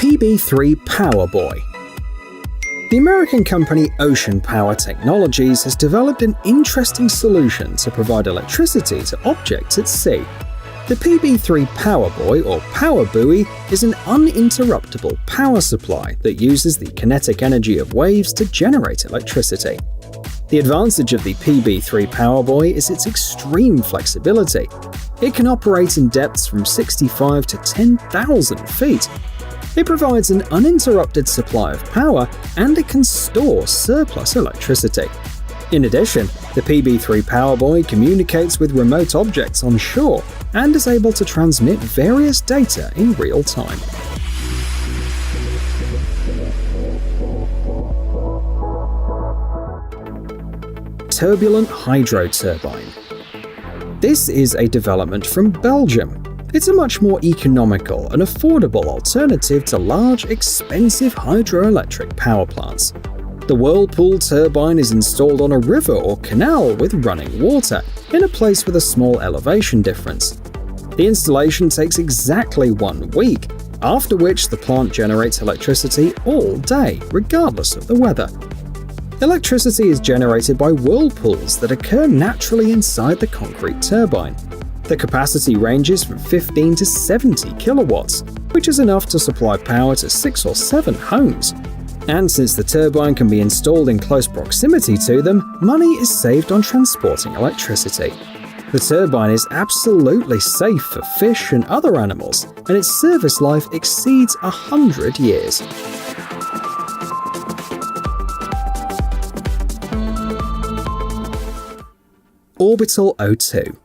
PB3 PowerBuoy. The American company Ocean Power Technologies has developed an interesting solution to provide electricity to objects at sea. The PB3 PowerBuoy or Power Buoy is an uninterruptible power supply that uses the kinetic energy of waves to generate electricity. The advantage of the PB3 PowerBuoy is its extreme flexibility. It can operate in depths from 65 to 10,000 feet. It provides an uninterrupted supply of power, and it can store surplus electricity. In addition, the PB3 PowerBuoy communicates with remote objects on shore and is able to transmit various data in real time. Turbulent hydro turbine. This is a development from Belgium. It's a much more economical and affordable alternative to large, expensive hydroelectric power plants. The whirlpool turbine is installed on a river or canal with running water, in a place with a small elevation difference. The installation takes exactly 1 week, after which the plant generates electricity all day, regardless of the weather. Electricity is generated by whirlpools that occur naturally inside the concrete turbine. The capacity ranges from 15 to 70 kilowatts, which is enough to supply power to 6 or 7 homes. And since the turbine can be installed in close proximity to them, money is saved on transporting electricity. The turbine is absolutely safe for fish and other animals, and its service life exceeds 100 years. Orbital O2.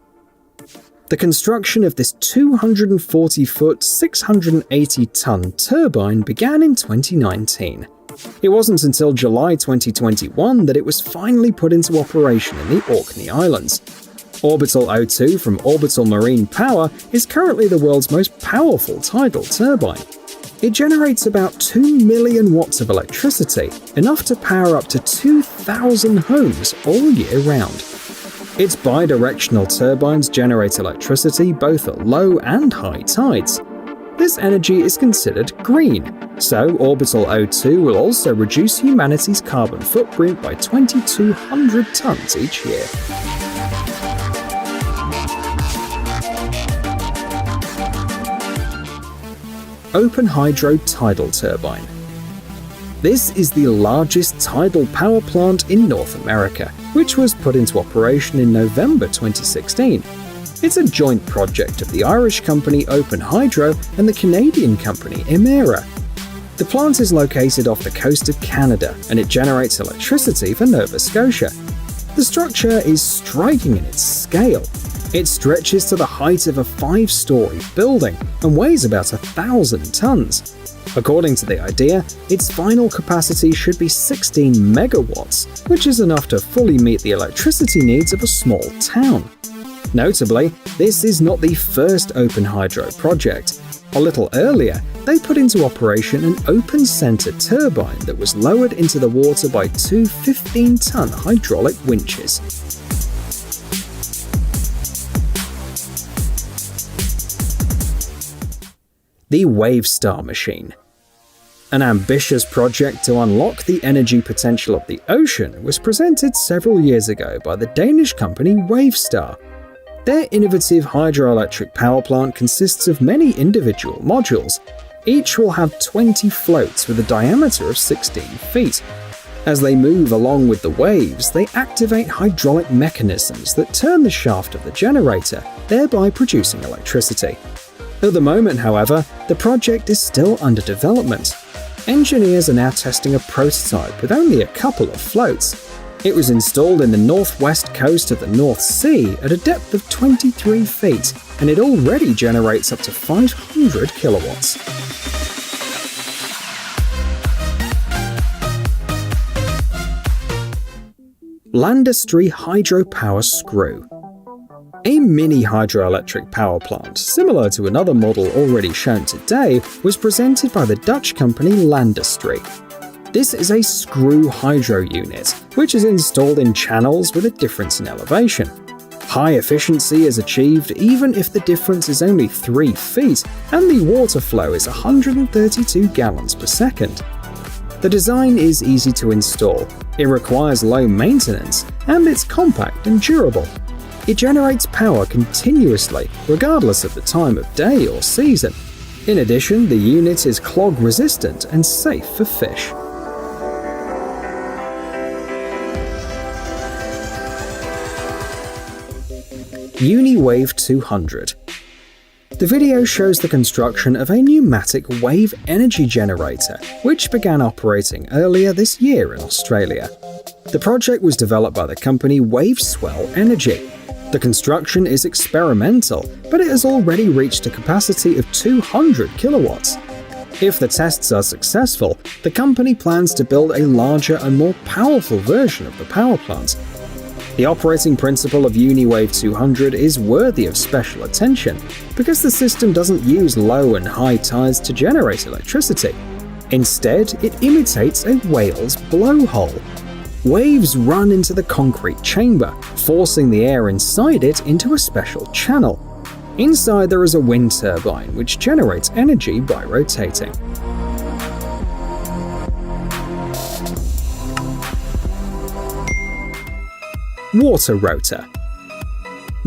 The construction of this 240-foot, 680-ton turbine began in 2019. It wasn't until July 2021 that it was finally put into operation in the Orkney Islands. Orbital O2 from Orbital Marine Power is currently the world's most powerful tidal turbine. It generates about 2 million watts of electricity, enough to power up to 2,000 homes all year round. Its bidirectional turbines generate electricity both at low and high tides. This energy is considered green, so Orbital O2 will also reduce humanity's carbon footprint by 2,200 tons each year. OpenHydro tidal turbine. This is the largest tidal power plant in North America, which was put into operation in November 2016. It's a joint project of the Irish company OpenHydro and the Canadian company Emera. The plant is located off the coast of Canada, and it generates electricity for Nova Scotia. The structure is striking in its scale. It stretches to the height of a 5-story building and weighs about 1,000 tons. According to the idea, its final capacity should be 16 megawatts, which is enough to fully meet the electricity needs of a small town. Notably, this is not the first OpenHydro project. A little earlier, they put into operation an open-center turbine that was lowered into the water by 2 15-ton hydraulic winches. The WaveStar machine. An ambitious project to unlock the energy potential of the ocean was presented several years ago by the Danish company WaveStar. Their innovative hydroelectric power plant consists of many individual modules. Each will have 20 floats with a diameter of 16 feet. As they move along with the waves, they activate hydraulic mechanisms that turn the shaft of the generator, thereby producing electricity. At the moment, however, the project is still under development. Engineers are now testing a prototype with only a couple of floats. It was installed in the northwest coast of the North Sea at a depth of 23 feet, and it already generates up to 500 kilowatts. Landustrie Hydropower Screw. A mini hydroelectric power plant, similar to another model already shown today, was presented by the Dutch company Landustrie. This is a screw hydro unit, which is installed in channels with a difference in elevation. High efficiency is achieved even if the difference is only 3 feet and the water flow is 132 gallons per second. The design is easy to install, it requires low maintenance, and it's compact and durable. It generates power continuously, regardless of the time of day or season. In addition, the unit is clog-resistant and safe for fish. UniWave 200. The video shows the construction of a pneumatic wave energy generator, which began operating earlier this year in Australia. The project was developed by the company WaveStar Energy. The construction is experimental, but it has already reached a capacity of 200 kilowatts. If the tests are successful, the company plans to build a larger and more powerful version of the power plant. The operating principle of UniWave 200 is worthy of special attention because the system doesn't use low and high tides to generate electricity. Instead, it imitates a whale's blowhole. Waves run into the concrete chamber, forcing the air inside it into a special channel. Inside there is a wind turbine which generates energy by rotating. Waterotor.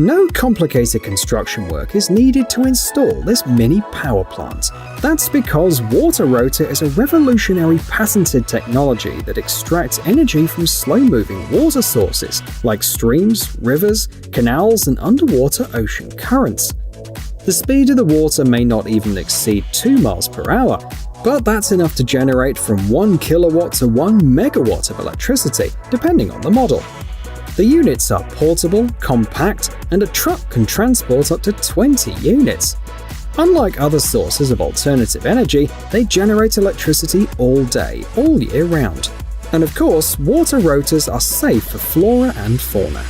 No complicated construction work is needed to install this mini power plant. That's because Waterotor is a revolutionary patented technology that extracts energy from slow-moving water sources like streams, rivers, canals, and underwater ocean currents. The speed of the water may not even exceed 2 miles per hour, but that's enough to generate from 1 kilowatt to 1 megawatt of electricity, depending on the model. The units are portable, compact, and a truck can transport up to 20 units. Unlike other sources of alternative energy, they generate electricity all day, all year round. And of course, water rotors are safe for flora and fauna.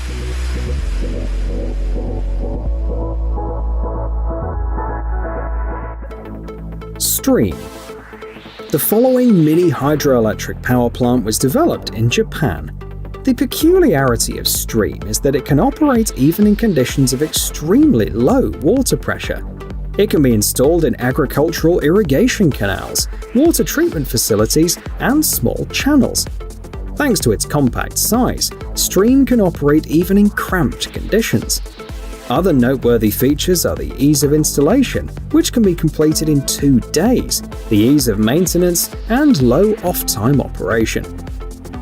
Stream. The following mini hydroelectric power plant was developed in Japan. The peculiarity of Stream is that it can operate even in conditions of extremely low water pressure. It can be installed in agricultural irrigation canals, water treatment facilities, and small channels. Thanks to its compact size, Stream can operate even in cramped conditions. Other noteworthy features are the ease of installation, which can be completed in 2 days, the ease of maintenance, and low off-time operation.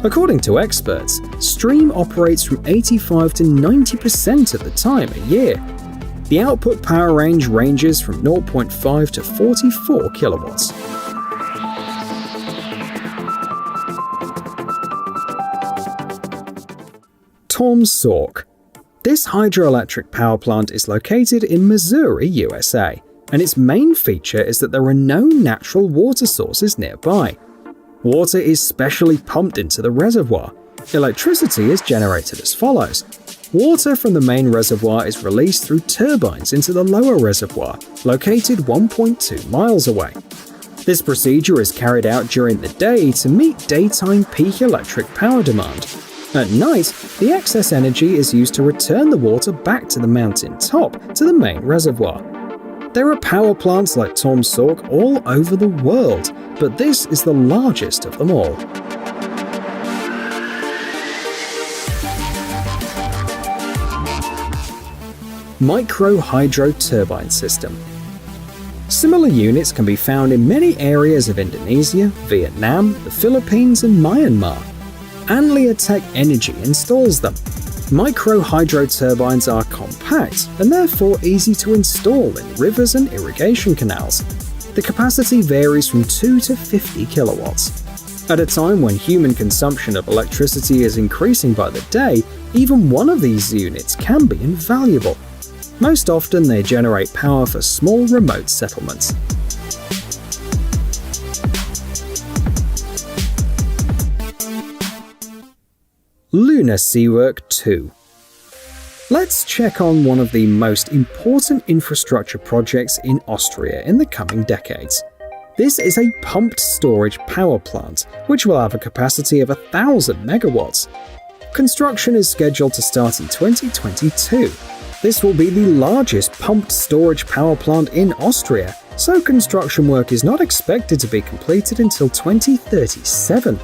According to experts, Stream operates from 85 to 90% of the time a year. The output power range ranges from 0.5 to 44 kilowatts. Taum Sauk. This hydroelectric power plant is located in Missouri, USA, and its main feature is that there are no natural water sources nearby. Water is specially pumped into the reservoir. Electricity is generated as follows. Water from the main reservoir is released through turbines into the lower reservoir, located 1.2 miles away. This procedure is carried out during the day to meet daytime peak electric power demand. At night, the excess energy is used to return the water back to the mountain top to the main reservoir. There are power plants like Taum Sauk all over the world, but this is the largest of them all. Micro Hydro Turbine System. Similar units can be found in many areas of Indonesia, Vietnam, the Philippines, and Myanmar. Anliatech Energy installs them. Micro hydro turbines are compact and therefore easy to install in rivers and irrigation canals. The capacity varies from 2 to 50 kilowatts. At a time when human consumption of electricity is increasing by the day, even one of these units can be invaluable. Most often they generate power for small remote settlements. Luenerseewerk II. Let's check on one of the most important infrastructure projects in Austria in the coming decades. This is a pumped storage power plant, which will have a capacity of 1,000 megawatts. Construction is scheduled to start in 2022. This will be the largest pumped storage power plant in Austria, so construction work is not expected to be completed until 2037.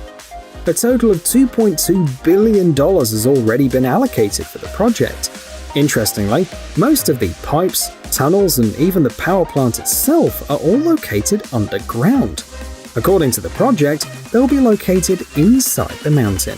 A total of $2.2 billion has already been allocated for the project. Interestingly, most of the pipes, tunnels, and even the power plant itself are all located underground. According to the project, they'll be located inside the mountain.